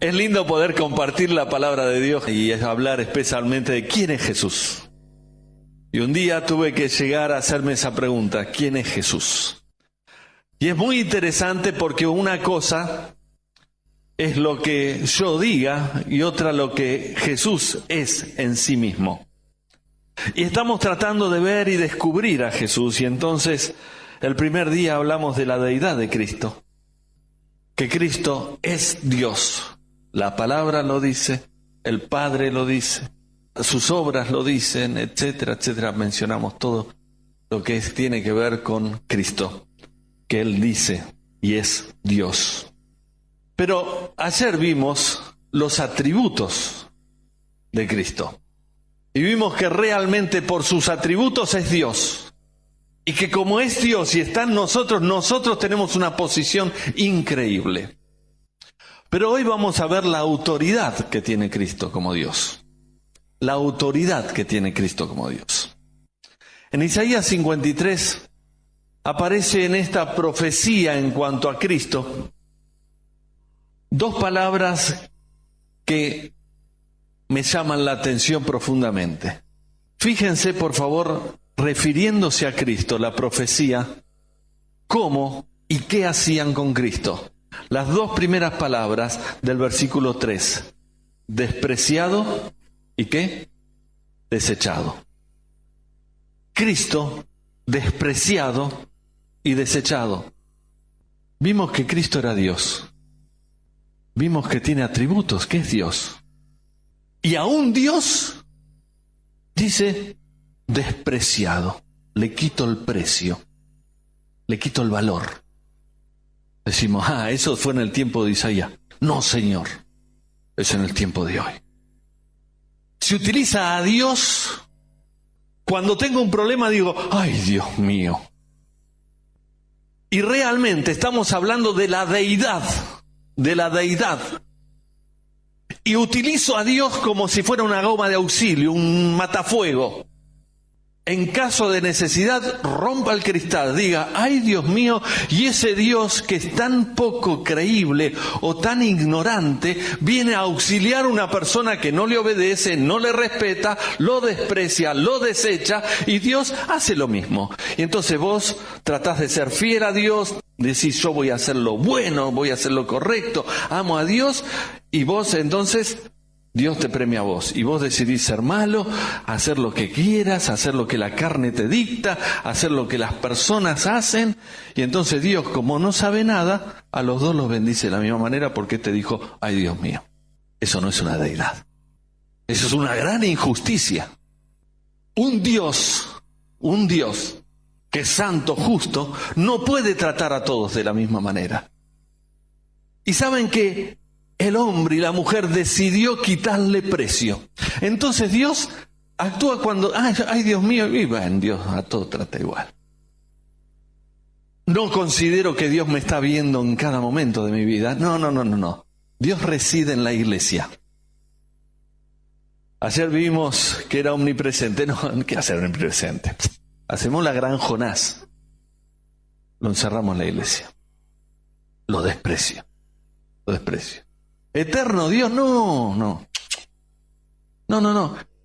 Es lindo poder compartir la palabra de Dios y hablar especialmente de quién es Jesús. Y un día tuve que llegar a hacerme esa pregunta, ¿quién es Jesús? Y es muy interesante porque una cosa es lo que yo diga y otra lo que Jesús es en sí mismo. Y estamos tratando de ver y descubrir a Jesús, y entonces el primer día hablamos de la deidad de Cristo, que Cristo es Dios. La palabra lo dice, el Padre lo dice, sus obras lo dicen, etcétera, etcétera. Mencionamos todo lo que tiene que ver con Cristo, que Él dice y es Dios. Pero ayer vimos los atributos de Cristo. Y vimos que realmente por sus atributos es Dios. Y que como es Dios y está en nosotros, nosotros tenemos una posición increíble. Pero hoy vamos a ver la autoridad que tiene Cristo como Dios. La autoridad que tiene Cristo como Dios. En Isaías 53 aparece en esta profecía en cuanto a Cristo dos palabras que me llaman la atención profundamente. Fíjense, por favor, refiriéndose a Cristo, la profecía, cómo y qué hacían con Cristo. Las dos primeras palabras del versículo 3. Despreciado y ¿qué? Desechado. Cristo despreciado y desechado. Vimos que Cristo era Dios. Vimos que tiene atributos, que es Dios. Y aún Dios dice despreciado. Le quito el precio. Le quito el valor. Decimos, eso fue en el tiempo de Isaías. No, Señor, es en el tiempo de hoy. Se utiliza a Dios. Cuando tengo un problema digo, ay, Dios mío. Y realmente estamos hablando de la deidad. De la deidad. Y utilizo a Dios como si fuera una goma de auxilio, un matafuego. En caso de necesidad, rompa el cristal, diga, ay Dios mío, y ese Dios que es tan poco creíble o tan ignorante, viene a auxiliar a una persona que no le obedece, no le respeta, lo desprecia, lo desecha, y Dios hace lo mismo. Y entonces vos tratás de ser fiel a Dios, decís, yo voy a hacer lo bueno, voy a hacer lo correcto, amo a Dios, y vos entonces Dios te premia a vos, y vos decidís ser malo, hacer lo que quieras, hacer lo que la carne te dicta, hacer lo que las personas hacen, y entonces Dios, como no sabe nada, a los dos los bendice de la misma manera porque te dijo, ay Dios mío, eso no es una deidad, eso es una gran injusticia. Un Dios que es santo, justo, no puede tratar a todos de la misma manera. Y saben que el hombre y la mujer decidió quitarle precio. Entonces Dios actúa cuando, ay Dios mío, y bueno, Dios a todo trata igual. No considero que Dios me está viendo en cada momento de mi vida. No. Dios reside en la iglesia. Ayer vimos que era omnipresente. No, ¿qué hacer omnipresente? Hacemos la gran Jonás. Lo encerramos en la iglesia. Lo desprecio. Eterno Dios, no.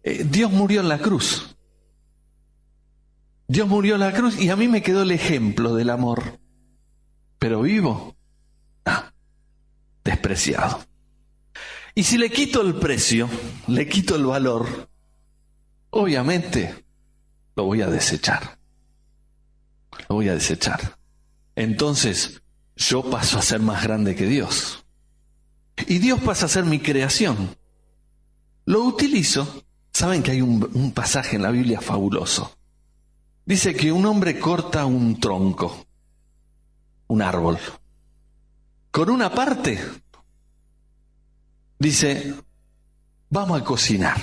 Dios murió en la cruz. Dios murió en la cruz y a mí me quedó el ejemplo del amor. Pero vivo, despreciado. Y si le quito el precio, le quito el valor, obviamente lo voy a desechar. Entonces yo paso a ser más grande que Dios. Y Dios pasa a ser mi creación. Lo utilizo. Saben que hay un pasaje en la Biblia fabuloso. Dice que un hombre corta un tronco, un árbol. Con una parte, dice, vamos a cocinar.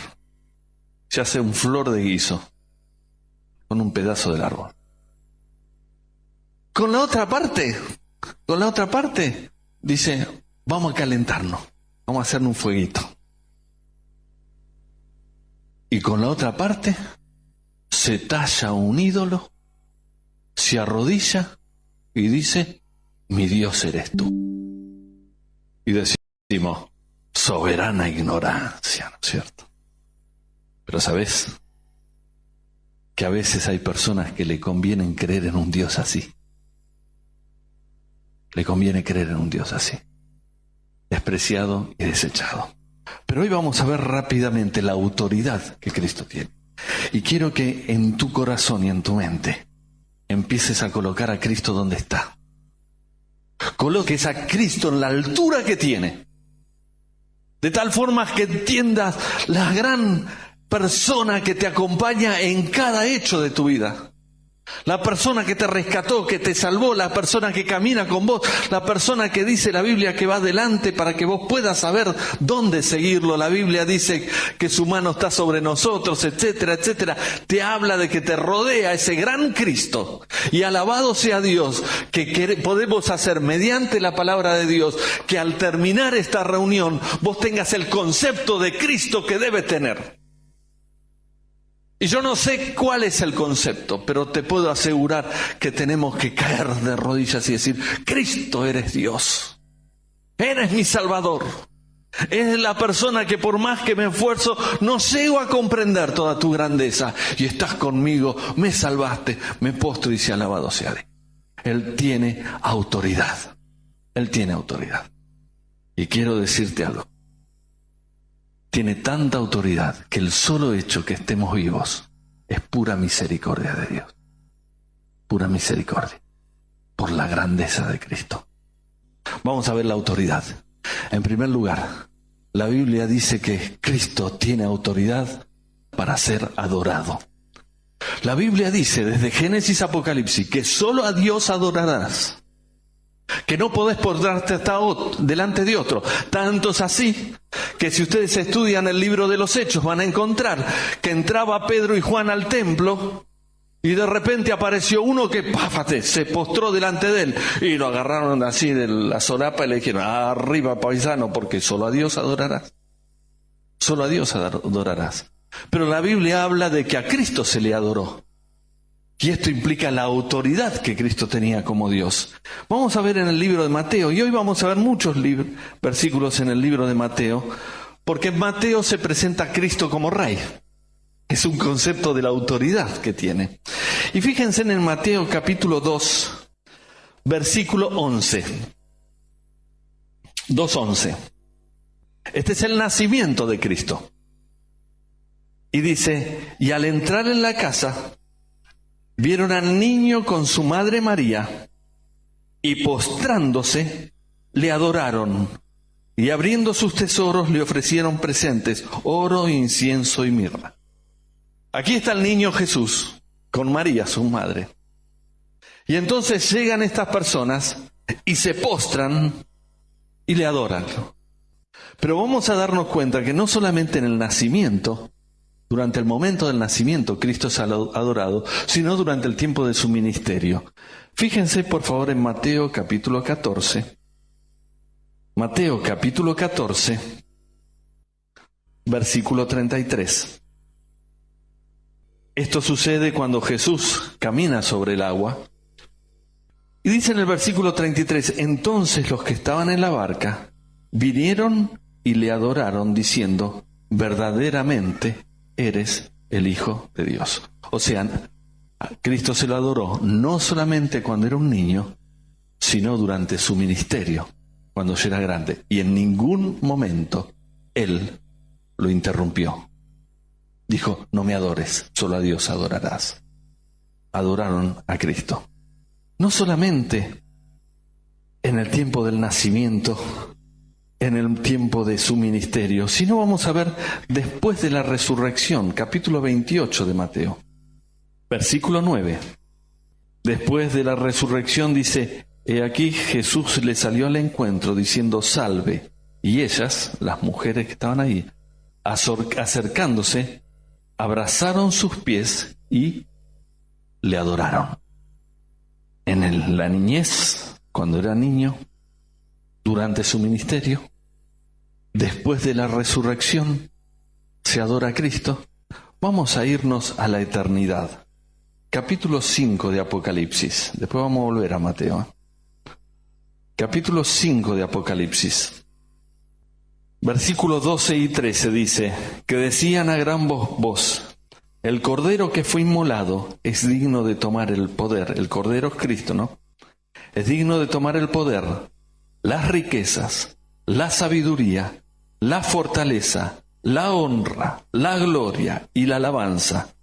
Se hace un flor de guiso con un pedazo del árbol. Con la otra parte, dice, vamos a calentarnos, vamos a hacer un fueguito. Y con la otra parte, se talla un ídolo, se arrodilla y dice, mi Dios eres tú. Y decimos, soberana ignorancia, ¿no es cierto? Pero ¿sabes? Que a veces hay personas que le conviene creer en un Dios así. Le conviene creer en un Dios así, despreciado y desechado. Pero hoy vamos a ver rápidamente la autoridad que Cristo tiene. Y quiero que en tu corazón y en tu mente empieces a colocar a Cristo donde está. Coloques a Cristo en la altura que tiene. De tal forma que entiendas la gran persona que te acompaña en cada hecho de tu vida. La persona que te rescató, que te salvó, la persona que camina con vos, la persona que dice la Biblia que va adelante para que vos puedas saber dónde seguirlo. La Biblia dice que su mano está sobre nosotros, etcétera, etcétera. Te habla de que te rodea ese gran Cristo. Y alabado sea Dios que podemos hacer mediante la palabra de Dios que al terminar esta reunión vos tengas el concepto de Cristo que debes tener. Y yo no sé cuál es el concepto, pero te puedo asegurar que tenemos que caer de rodillas y decir, Cristo, eres Dios, eres mi Salvador, eres la persona que por más que me esfuerzo no llego a comprender toda tu grandeza y estás conmigo, me salvaste, me postro y sea alabado sea Dios. Él tiene autoridad, Él tiene autoridad. Y quiero decirte algo. Tiene tanta autoridad que el solo hecho que estemos vivos es pura misericordia de Dios. Pura misericordia. Por la grandeza de Cristo. Vamos a ver la autoridad. En primer lugar, la Biblia dice que Cristo tiene autoridad para ser adorado. La Biblia dice desde Génesis a Apocalipsis que solo a Dios adorarás. Que no podés postrarte delante de otro. Tanto es así que si ustedes estudian el libro de los Hechos van a encontrar que entraba Pedro y Juan al templo y de repente apareció uno que se postró delante de él y lo agarraron así de la solapa y le dijeron, arriba paisano, porque solo a Dios adorarás. Solo a Dios adorarás. Pero la Biblia habla de que a Cristo se le adoró. Y esto implica la autoridad que Cristo tenía como Dios. Vamos a ver en el libro de Mateo, y hoy vamos a ver muchos versículos en el libro de Mateo, porque en Mateo se presenta a Cristo como Rey. Es un concepto de la autoridad que tiene. Y fíjense en Mateo capítulo 2, versículo 11. 2:11. Este es el nacimiento de Cristo. Y dice, y al entrar en la casa, vieron al niño con su madre María, y postrándose, le adoraron, y abriendo sus tesoros le ofrecieron presentes, oro, incienso y mirra. Aquí está el niño Jesús, con María, su madre. Y entonces llegan estas personas, y se postran, y le adoran. Pero vamos a darnos cuenta que no solamente en el nacimiento, durante el momento del nacimiento Cristo es adorado, sino durante el tiempo de su ministerio. Fíjense por favor en Mateo capítulo 14. Mateo capítulo 14, versículo 33. Esto sucede cuando Jesús camina sobre el agua. Y dice en el versículo 33, entonces los que estaban en la barca vinieron y le adoraron diciendo, verdaderamente eres el Hijo de Dios. O sea, Cristo se lo adoró no solamente cuando era un niño, sino durante su ministerio, cuando ya era grande. Y en ningún momento Él lo interrumpió. Dijo, no me adores, solo a Dios adorarás. Adoraron a Cristo. No solamente en el tiempo del nacimiento, en el tiempo de su ministerio, sino vamos a ver después de la resurrección, capítulo 28 de Mateo, versículo 9. Después de la resurrección dice, he aquí Jesús le salió al encuentro diciendo, salve. Y ellas, las mujeres que estaban ahí, acercándose, abrazaron sus pies y le adoraron. En la niñez, cuando era niño, durante su ministerio, después de la resurrección, se adora a Cristo. Vamos a irnos a la eternidad. Capítulo 5 de Apocalipsis. Después vamos a volver a Mateo. Capítulo 5 de Apocalipsis. Versículos 12 y 13 dice, que decían a gran voz, el Cordero que fue inmolado es digno de tomar el poder. El Cordero es Cristo, ¿no? Es digno de tomar el poder, las riquezas, la sabiduría, la fortaleza, la honra, la gloria y la alabanza.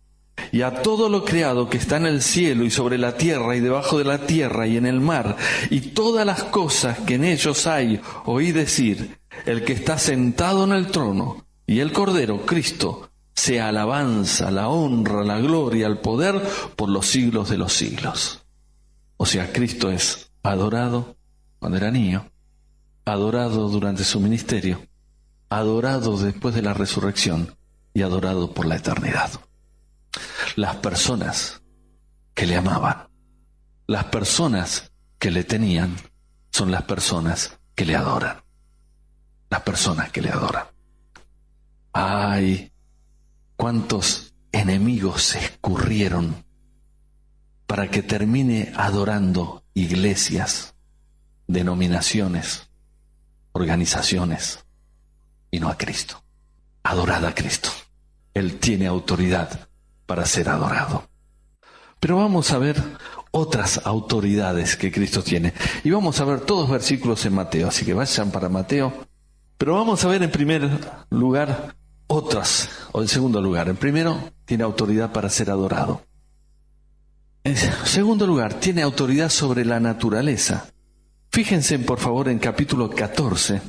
Y a todo lo creado que está en el cielo y sobre la tierra y debajo de la tierra y en el mar, y todas las cosas que en ellos hay, oí decir, el que está sentado en el trono y el Cordero, Cristo, sea alabanza, la honra, la gloria, el poder por los siglos de los siglos. O sea, Cristo es adorado cuando era niño, adorado durante su ministerio, adorado después de la resurrección y adorado por la eternidad. Las personas que le amaban, las personas que le tenían, son las personas que le adoran. Las personas que le adoran. Ay, cuántos enemigos se escurrieron para que termine adorando iglesias, denominaciones, organizaciones, y no a Cristo. Adorad a Cristo. Él tiene autoridad para ser adorado. Pero vamos a ver otras autoridades que Cristo tiene. Y vamos a ver todos versículos en Mateo, así que vayan para Mateo. Pero vamos a ver en primer lugar otras, o en segundo lugar. En primero, tiene autoridad para ser adorado. En segundo lugar, tiene autoridad sobre la naturaleza. Fíjense, por favor, en capítulo 14,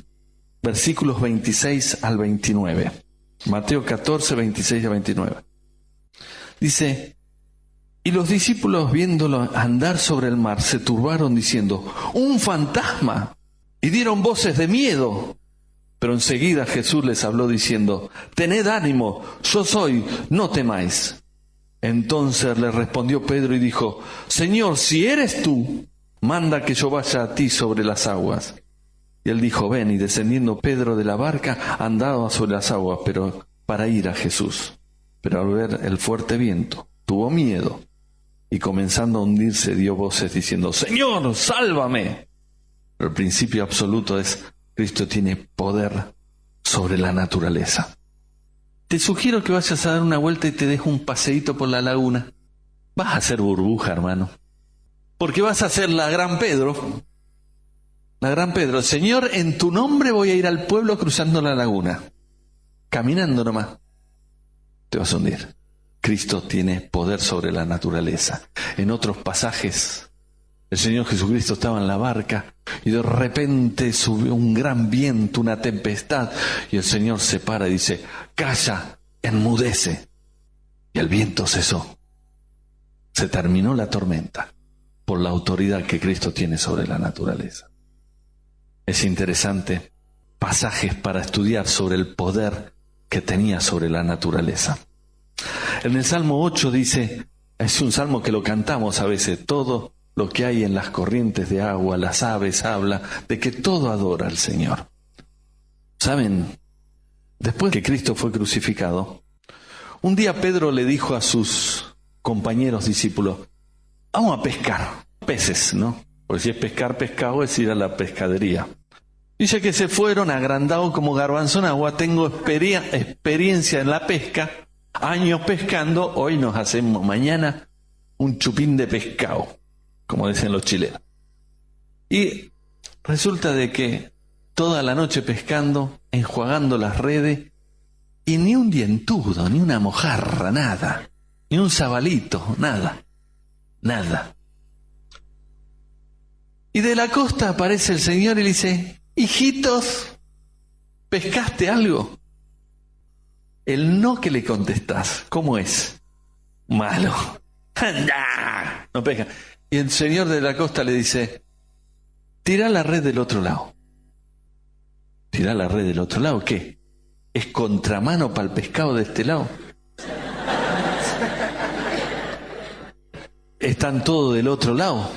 versículos 26 al 29. Mateo 14, 26 al 29. Dice, y los discípulos viéndolo andar sobre el mar se turbaron diciendo, ¡un fantasma! Y dieron voces de miedo. Pero enseguida Jesús les habló diciendo, tened ánimo, yo soy, no temáis. Entonces le respondió Pedro y dijo, Señor, si eres tú, manda que yo vaya a ti sobre las aguas. Y él dijo, ven, y descendiendo Pedro de la barca andaba sobre las aguas, pero para ir a Jesús. Pero al ver el fuerte viento, tuvo miedo, y comenzando a hundirse dio voces diciendo, Señor, sálvame. Pero el principio absoluto es, Cristo tiene poder sobre la naturaleza. Te sugiero que vayas a dar una vuelta y te dejo un paseíto por la laguna. Vas a hacer burbuja, hermano. Porque vas a hacer la gran Pedro. La gran Pedro, Señor, en tu nombre voy a ir al pueblo cruzando la laguna. Caminando nomás. Te vas a hundir. Cristo tiene poder sobre la naturaleza. En otros pasajes, el Señor Jesucristo estaba en la barca y de repente subió un gran viento, una tempestad, y el Señor se para y dice, calla, enmudece. Y el viento cesó. Se terminó la tormenta por la autoridad que Cristo tiene sobre la naturaleza. Es interesante, pasajes para estudiar sobre el poder que tenía sobre la naturaleza. En el Salmo 8 dice, es un salmo que lo cantamos a veces, todo lo que hay en las corrientes de agua, las aves, habla de que todo adora al Señor. ¿Saben? Después que Cristo fue crucificado, un día Pedro le dijo a sus compañeros discípulos, vamos a pescar peces, ¿no? Porque si es pescar pescado es ir a la pescadería. Dice que se fueron agrandados como garbanzo en agua. Tengo experiencia en la pesca, años pescando, hoy nos hacemos mañana un chupín de pescado, como dicen los chilenos. Y resulta de que toda la noche pescando, enjuagando las redes, y ni un dientudo, ni una mojarra, nada, ni un sabalito, nada. Y de la costa aparece el Señor y le dice, hijitos, ¿pescaste algo? El no que le contestás, ¿cómo es? Malo. ¡Anda! No pesca. Y el Señor de la costa le dice, tira la red del otro lado. ¿Tira la red del otro lado? ¿Qué? ¿Es contramano para el pescado de este lado? ¿Están todos del otro lado?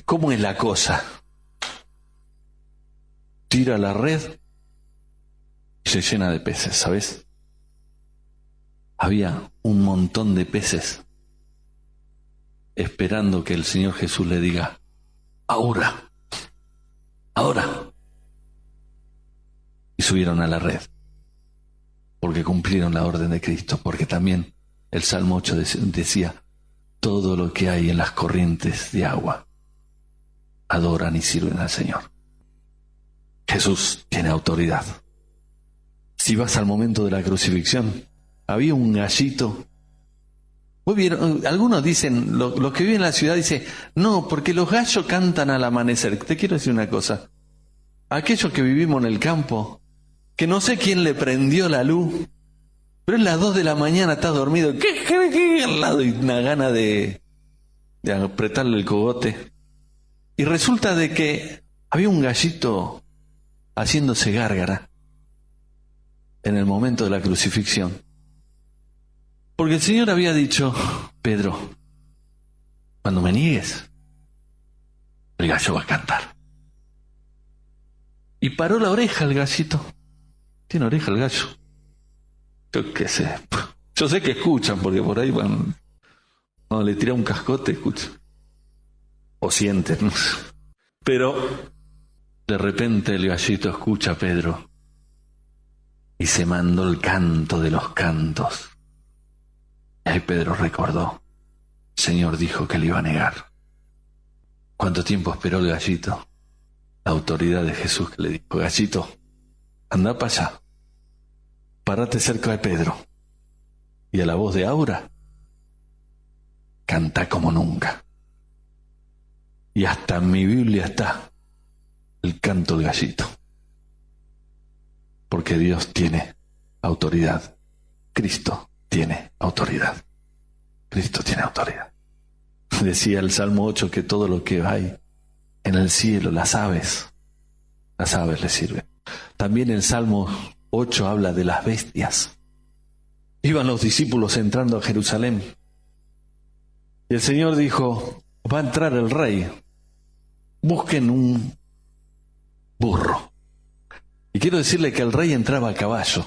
¿Cómo es la cosa? Tira la red y se llena de peces, ¿sabes? Había un montón de peces esperando que el Señor Jesús le diga, ahora. y subieron a la red, porque cumplieron la orden de Cristo, porque también el Salmo 8 decía, todo lo que hay en las corrientes de agua adoran y sirven al Señor. Jesús tiene autoridad. Si vas al momento de la crucifixión, había un gallito. Algunos dicen, los que viven en la ciudad dicen, no, porque los gallos cantan al amanecer. Te quiero decir una cosa. Aquellos que vivimos en el campo, que no sé quién le prendió la luz, pero es las 2 de la mañana, estás dormido, ¿qué? Al lado y una gana de apretarle el cogote. Y resulta de que había un gallito haciéndose gárgara en el momento de la crucifixión. Porque el Señor había dicho, Pedro, cuando me niegues, el gallo va a cantar. Y paró la oreja el gallito. Tiene oreja el gallo. Yo qué sé. Yo sé que escuchan, porque por ahí van. Cuando le tira un cascote, escuchan. O sienten. Pero de repente el gallito escucha a Pedro y se mandó el canto de los cantos. Y ahí Pedro recordó. El Señor dijo que le iba a negar. ¿Cuánto tiempo esperó el gallito? La autoridad de Jesús que le dijo, gallito, anda para allá. Párate cerca de Pedro. Y a la voz de Aura, canta como nunca. Y hasta en mi Biblia está el canto del gallito. Porque Dios tiene autoridad. Cristo tiene autoridad. Cristo tiene autoridad. Decía el Salmo 8 que todo lo que hay en el cielo, las aves le sirven. También el Salmo 8 habla de las bestias. Iban los discípulos entrando a Jerusalén. Y el Señor dijo, va a entrar el rey. Busquen un burro. Y quiero decirle que el rey entraba a caballo.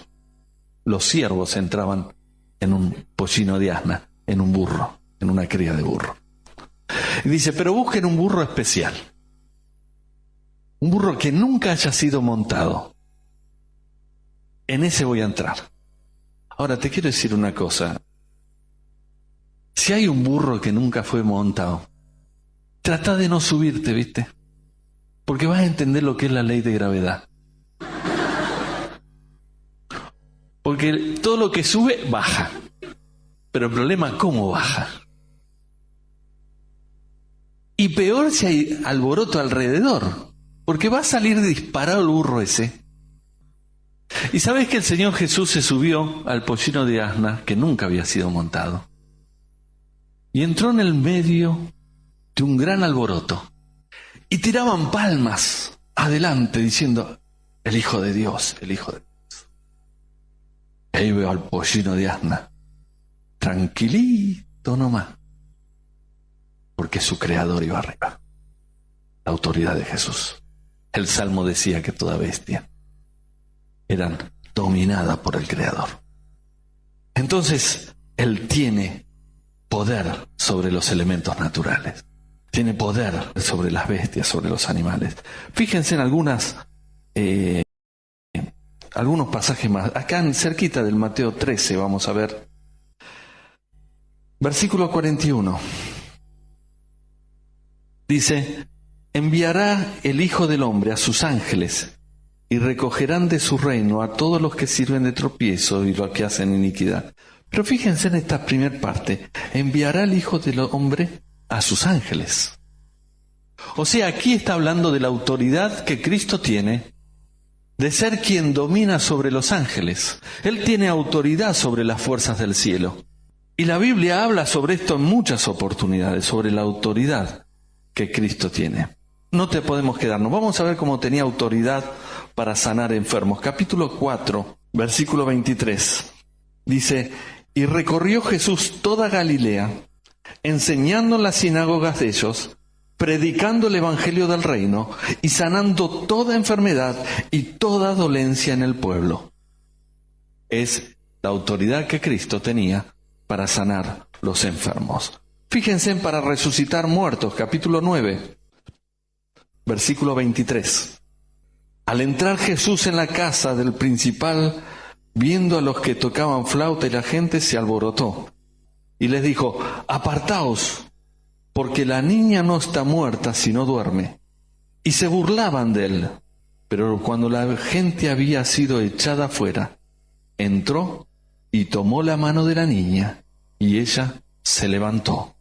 Los siervos entraban en un pollino de asna, en un burro, en una cría de burro. Y dice, pero busquen un burro especial. Un burro que nunca haya sido montado. En ese voy a entrar. Ahora te quiero decir una cosa. Si hay un burro que nunca fue montado, trata de no subirte, ¿viste? Porque vas a entender lo que es la ley de gravedad. Porque todo lo que sube, baja. Pero el problema es cómo baja. Y peor si hay alboroto alrededor. Porque va a salir disparado el burro ese. Y sabes que el Señor Jesús se subió al pollino de asna, que nunca había sido montado. Y entró en el medio de un gran alboroto. Y tiraban palmas adelante diciendo, el Hijo de Dios, el Hijo de Dios. Y ahí veo al pollino de asna, tranquilito nomás, porque su Creador iba arriba. La autoridad de Jesús. El Salmo decía que toda bestia eran dominada por el Creador. Entonces, Él tiene poder sobre los elementos naturales. Tiene poder sobre las bestias, sobre los animales. Fíjense en algunos pasajes más. Acá cerquita del Mateo 13 vamos a ver. Versículo 41. Dice, enviará el Hijo del Hombre a sus ángeles y recogerán de su reino a todos los que sirven de tropiezo y los que hacen iniquidad. Pero fíjense en esta primera parte. Enviará el Hijo del Hombre a sus ángeles. O sea, aquí está hablando de la autoridad que Cristo tiene de ser quien domina sobre los ángeles. Él tiene autoridad sobre las fuerzas del cielo. Y la Biblia habla sobre esto en muchas oportunidades, sobre la autoridad que Cristo tiene. No te podemos quedarnos. Vamos a ver cómo tenía autoridad para sanar enfermos. Capítulo 4, versículo 23. Dice, y recorrió Jesús toda Galilea, enseñando en las sinagogas de ellos, predicando el evangelio del reino y sanando toda enfermedad y toda dolencia en el pueblo. Es la autoridad que Cristo tenía para sanar los enfermos. Fíjense en para resucitar muertos, capítulo 9, versículo 23. Al entrar Jesús en la casa del principal, viendo a los que tocaban flauta y la gente, se alborotó y les dijo: apartaos, porque la niña no está muerta, sino duerme. Y se burlaban de él. Pero cuando la gente había sido echada fuera, entró y tomó la mano de la niña, y ella se levantó.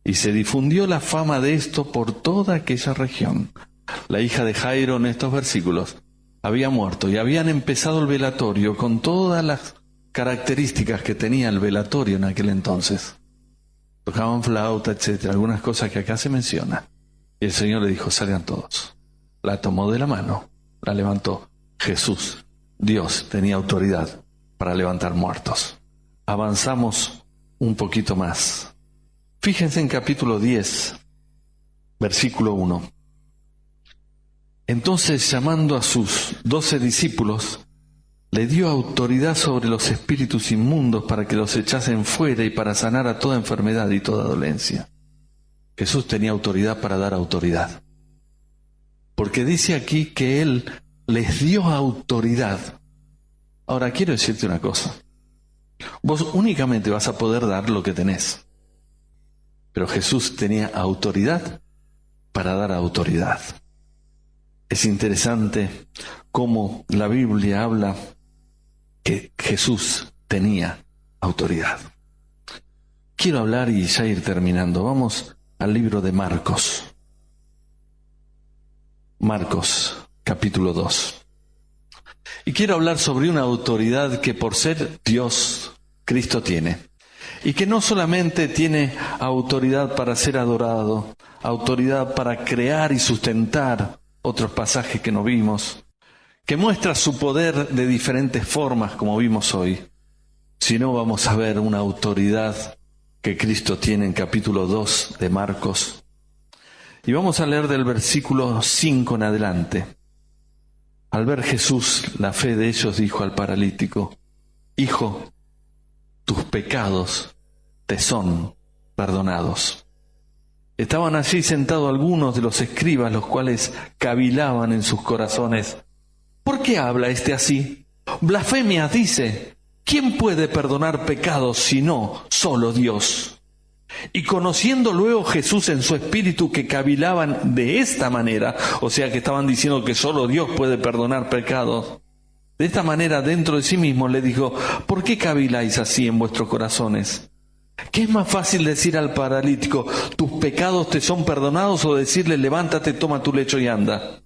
Y se difundió la fama de esto por toda aquella región. La hija de Jairo, en estos versículos, había muerto y habían empezado el velatorio con todas las características que tenía el velatorio en aquel entonces. Tocaban flauta, etcétera, algunas cosas que acá se mencionan. Y el Señor le dijo: salgan todos. La tomó de la mano, la levantó. Jesús, Dios, tenía autoridad para levantar muertos. Avanzamos un poquito más. Fíjense en capítulo 10, versículo 1. Entonces, llamando a sus 12 discípulos, le dio autoridad sobre los espíritus inmundos para que los echasen fuera y para sanar a toda enfermedad y toda dolencia. Jesús tenía autoridad para dar autoridad. Porque dice aquí que Él les dio autoridad. Ahora, quiero decirte una cosa. Vos únicamente vas a poder dar lo que tenés. Pero Jesús tenía autoridad para dar autoridad. Es interesante cómo la Biblia habla que Jesús tenía autoridad. Quiero hablar y ya ir terminando. Vamos al libro de Marcos. Marcos, capítulo 2. Y quiero hablar sobre una autoridad que por ser Dios, Cristo tiene. Y que no solamente tiene autoridad para ser adorado, autoridad para crear y sustentar otros pasajes que no vimos, que muestra su poder de diferentes formas como vimos hoy, sino vamos a ver una autoridad que Cristo tiene en capítulo 2 de Marcos. Y vamos a leer del versículo 5 en adelante. Al ver Jesús la fe de ellos, dijo al paralítico: Hijo, tus pecados te son perdonados. Estaban allí sentados algunos de los escribas, los cuales cavilaban en sus corazones: ¿por qué habla este así? Blasfemias dice. ¿Quién puede perdonar pecados sino solo Dios? Y conociendo luego Jesús en su espíritu que cavilaban de esta manera, o sea que estaban diciendo que solo Dios puede perdonar pecados, de esta manera dentro de sí mismo le dijo: ¿por qué caviláis así en vuestros corazones? ¿Qué es más fácil decir al paralítico: tus pecados te son perdonados, o decirle: levántate, toma tu lecho y anda?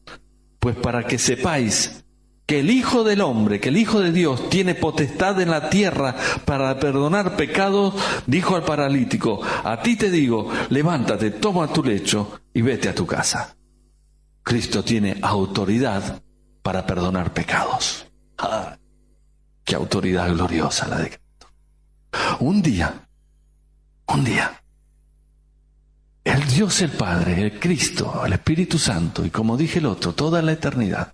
Pues para que sepáis que el Hijo del Hombre, que el Hijo de Dios tiene potestad en la tierra para perdonar pecados, dijo al paralítico: a ti te digo, levántate, toma tu lecho y vete a tu casa. Cristo tiene autoridad para perdonar pecados. ¡Ah! ¡Qué autoridad gloriosa la de Cristo! Un día, el Dios el Padre, el Cristo, el Espíritu Santo, y como dije el otro, toda la eternidad,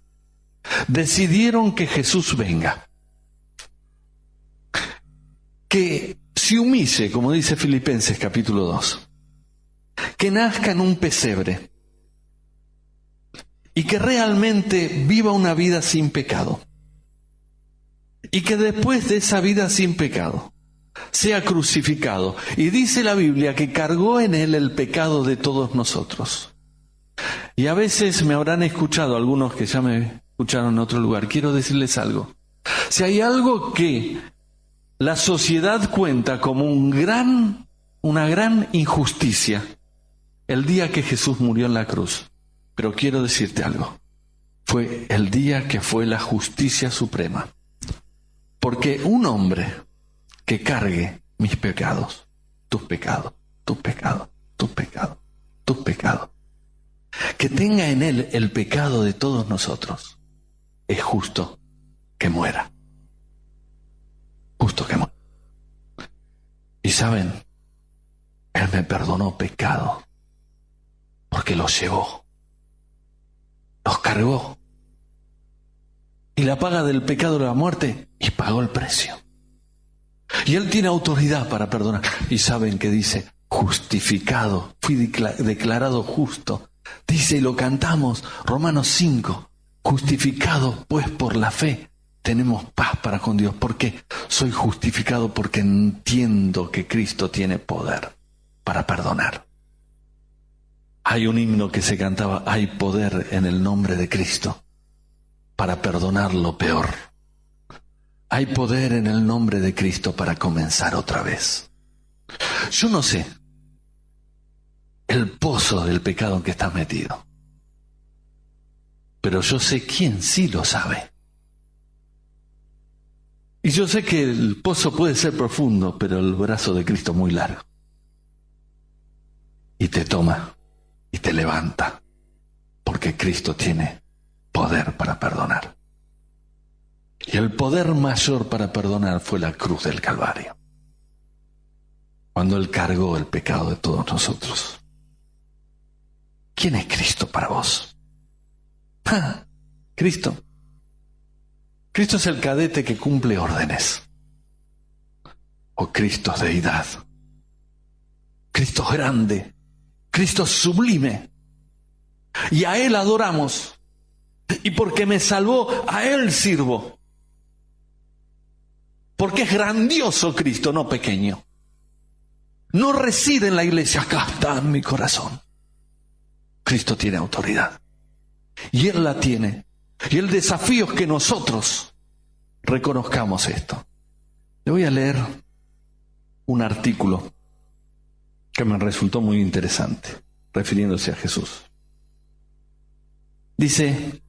decidieron que Jesús venga, que se humille, como dice Filipenses capítulo 2, que nazca en un pesebre y que realmente viva una vida sin pecado, y que después de esa vida sin pecado sea crucificado. Y dice la Biblia que cargó en él el pecado de todos nosotros. Y a veces me habrán escuchado algunos que ya me escucharon en otro lugar. Quiero decirles algo. Si hay algo que la sociedad cuenta como una gran injusticia, el día que Jesús murió en la cruz. Pero quiero decirte algo. Fue el día que fue la justicia suprema. Porque un hombre que cargue mis pecados, tus pecados, tus pecados, tus pecados, tus pecados, que tenga en él el pecado de todos nosotros, es justo que muera. Justo que muera. Y saben, él me perdonó pecado porque los llevó, los cargó. Y la paga del pecado era la muerte, y pagó el precio. Y él tiene autoridad para perdonar. Y saben que dice: justificado, fui declarado justo. Dice, y lo cantamos, Romanos 5, Justificados pues por la fe, tenemos paz para con Dios. ¿Por qué? Soy justificado porque entiendo que Cristo tiene poder para perdonar. Hay un himno que se cantaba: hay poder en el nombre de Cristo para perdonar lo peor. Hay poder en el nombre de Cristo para comenzar otra vez. Yo no sé el pozo del pecado en que estás metido, pero yo sé quién sí lo sabe. Y yo sé que el pozo puede ser profundo, pero el brazo de Cristo muy largo. Y te toma y te levanta, porque Cristo tiene poder para perdonar. Y el poder mayor para perdonar fue la cruz del Calvario, cuando Él cargó el pecado de todos nosotros. ¿Quién es Cristo para vos? Cristo. Cristo es el cadete que cumple órdenes. O Cristo es deidad. Cristo es grande. Cristo es sublime. Y a Él adoramos. Y porque me salvó, a Él sirvo. Porque es grandioso Cristo, no pequeño. No reside en la iglesia, acá está en mi corazón. Cristo tiene autoridad. Y Él la tiene. Y el desafío es que nosotros reconozcamos esto. Le voy a leer un artículo que me resultó muy interesante, refiriéndose a Jesús. Dice: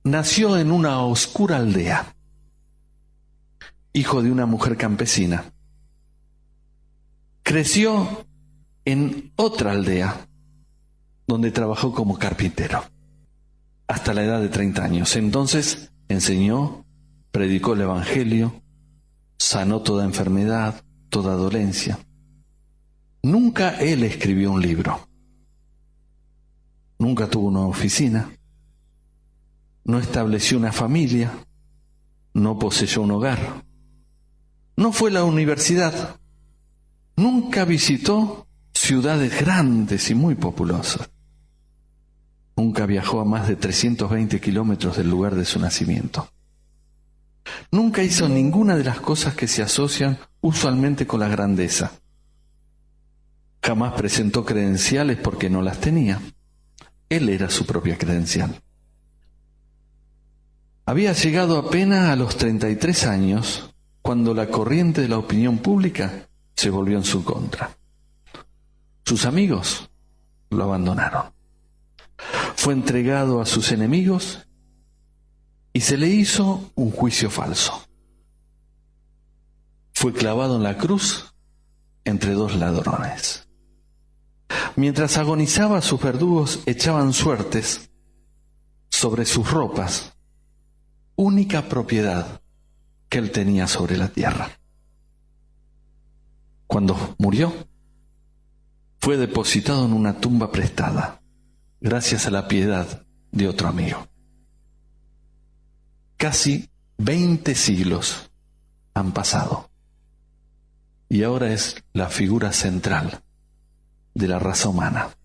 nació en una oscura aldea, hijo de una mujer campesina. Creció en otra aldea, donde trabajó como carpintero, hasta la edad de 30 años. Entonces enseñó, predicó el Evangelio, sanó toda enfermedad, toda dolencia. Nunca él escribió un libro. Nunca tuvo una oficina. No estableció una familia. No poseyó un hogar. No fue a la universidad. Nunca visitó ciudades grandes y muy populosas. Nunca viajó a más de 320 kilómetros del lugar de su nacimiento. Nunca hizo ninguna de las cosas que se asocian usualmente con la grandeza. Jamás presentó credenciales porque no las tenía. Él era su propia credencial. Había llegado apenas a los 33 años cuando la corriente de la opinión pública se volvió en su contra. Sus amigos lo abandonaron. Fue entregado a sus enemigos y se le hizo un juicio falso. Fue clavado en la cruz entre dos ladrones. Mientras agonizaba, sus verdugos echaban suertes sobre sus ropas, única propiedad que él tenía sobre la tierra. Cuando murió, fue depositado en una tumba prestada, gracias a la piedad de otro amigo. Casi 20 siglos han pasado y ahora es la figura central de la raza humana.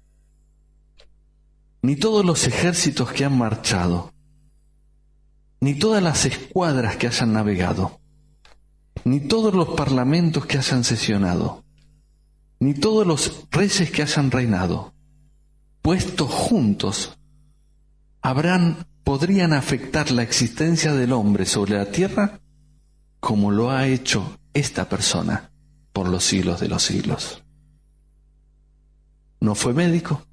Ni todos los ejércitos que han marchado, ni todas las escuadras que hayan navegado, ni todos los parlamentos que hayan sesionado, ni todos los reyes que hayan reinado, puestos juntos, podrían afectar la existencia del hombre sobre la tierra como lo ha hecho esta persona por los siglos de los siglos. No fue médico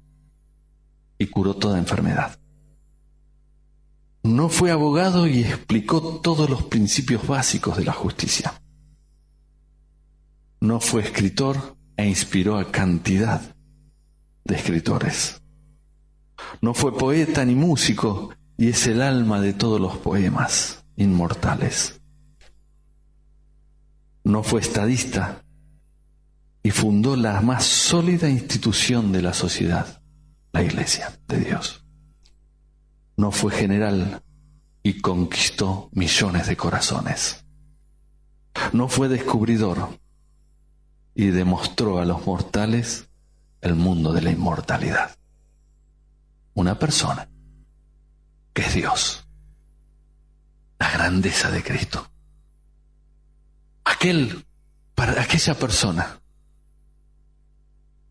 y curó toda enfermedad. No fue abogado y explicó todos los principios básicos de la justicia. No fue escritor e inspiró a cantidad de escritores. No fue poeta ni músico y es el alma de todos los poemas inmortales. No fue estadista y fundó la más sólida institución de la sociedad, la Iglesia de Dios. No fue general y conquistó millones de corazones. No fue descubridor y demostró a los mortales el mundo de la inmortalidad. Una persona que es Dios, grandeza de Cristo. Aquella persona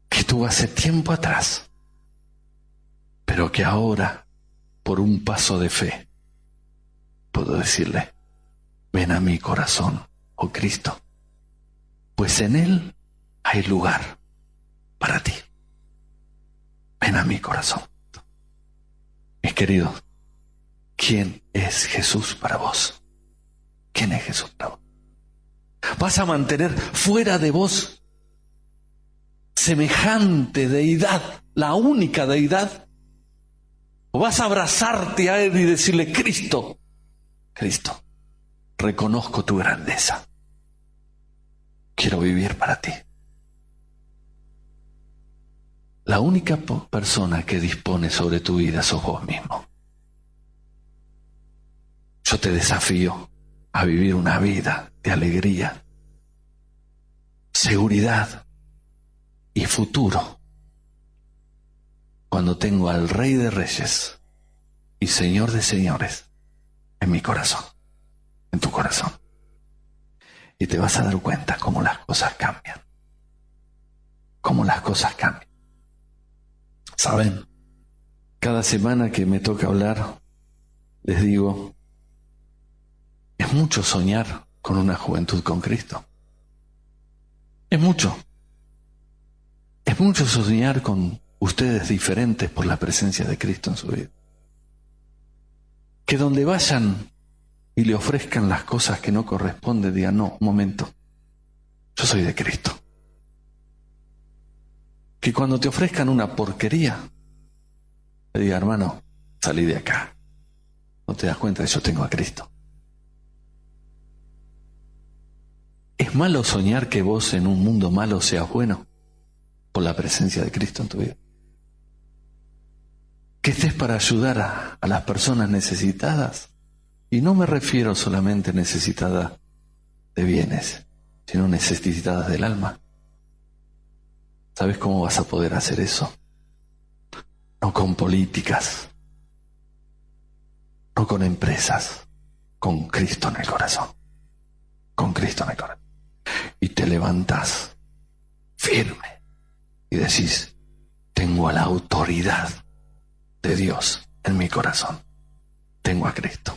que tuvo hace tiempo atrás, pero que ahora, por un paso de fe, puedo decirle: ven a mi corazón, oh Cristo, pues en Él hay lugar para ti. Ven a mi corazón. Mis queridos, ¿quién es Jesús para vos? ¿Quién es Jesús para vos? ¿Vas a mantener fuera de vos semejante deidad, la única deidad? ¿O vas a abrazarte a Él y decirle: Cristo, Cristo, reconozco tu grandeza, quiero vivir para ti? La única persona que dispone sobre tu vida sos vos mismo. Yo te desafío a vivir una vida de alegría, seguridad y futuro, cuando tengo al Rey de Reyes y Señor de Señores en mi corazón, en tu corazón. Y te vas a dar cuenta cómo las cosas cambian. Cómo las cosas cambian. ¿Saben? Cada semana que me toca hablar, les digo, es mucho soñar con una juventud con Cristo. Es mucho. Es mucho soñar con ustedes diferentes por la presencia de Cristo en su vida. Que donde vayan y le ofrezcan las cosas que no corresponden, digan: no, un momento, yo soy de Cristo. Que cuando te ofrezcan una porquería, le diga: hermano, salí de acá. No te das cuenta que yo tengo a Cristo. ¿Es malo soñar que vos en un mundo malo seas bueno por la presencia de Cristo en tu vida? Que estés para ayudar a las personas necesitadas. Y no me refiero solamente necesitadas de bienes, sino necesitadas del alma. ¿Sabes cómo vas a poder hacer eso? No con políticas, no con empresas, con Cristo en el corazón. Con Cristo en el corazón. Y te levantás firme y decís: tengo la autoridad de Dios en mi corazón. Tengo a Cristo.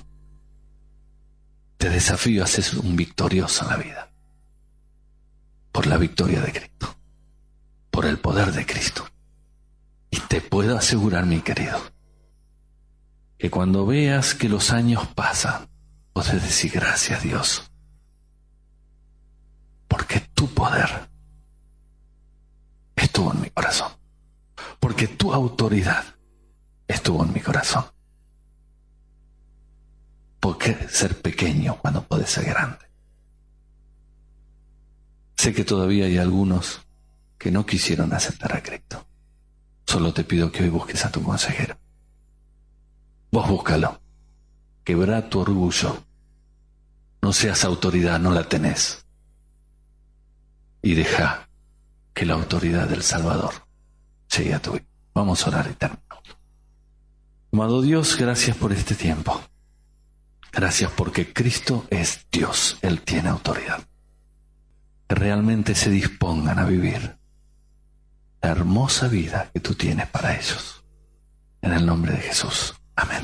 Te desafío a ser un victorioso en la vida. Por la victoria de Cristo. Por el poder de Cristo. Y te puedo asegurar, mi querido, que cuando veas que los años pasan, podés decir: gracias, Dios, porque tu poder estuvo en mi corazón, porque tu autoridad estuvo en mi corazón. ¿Por qué ser pequeño cuando podés ser grande? Sé que todavía hay algunos que no quisieron aceptar a Cristo. Solo te pido que hoy busques a tu consejero. Vos búscalo. Quebrá tu orgullo. No seas autoridad, no la tenés. Y deja que la autoridad del Salvador llegue a tu vida. Vamos a orar y terminamos. Amado Dios, gracias por este tiempo. Gracias porque Cristo es Dios. Él tiene autoridad. Que realmente se dispongan a vivir la hermosa vida que tú tienes para ellos. En el nombre de Jesús. Amén.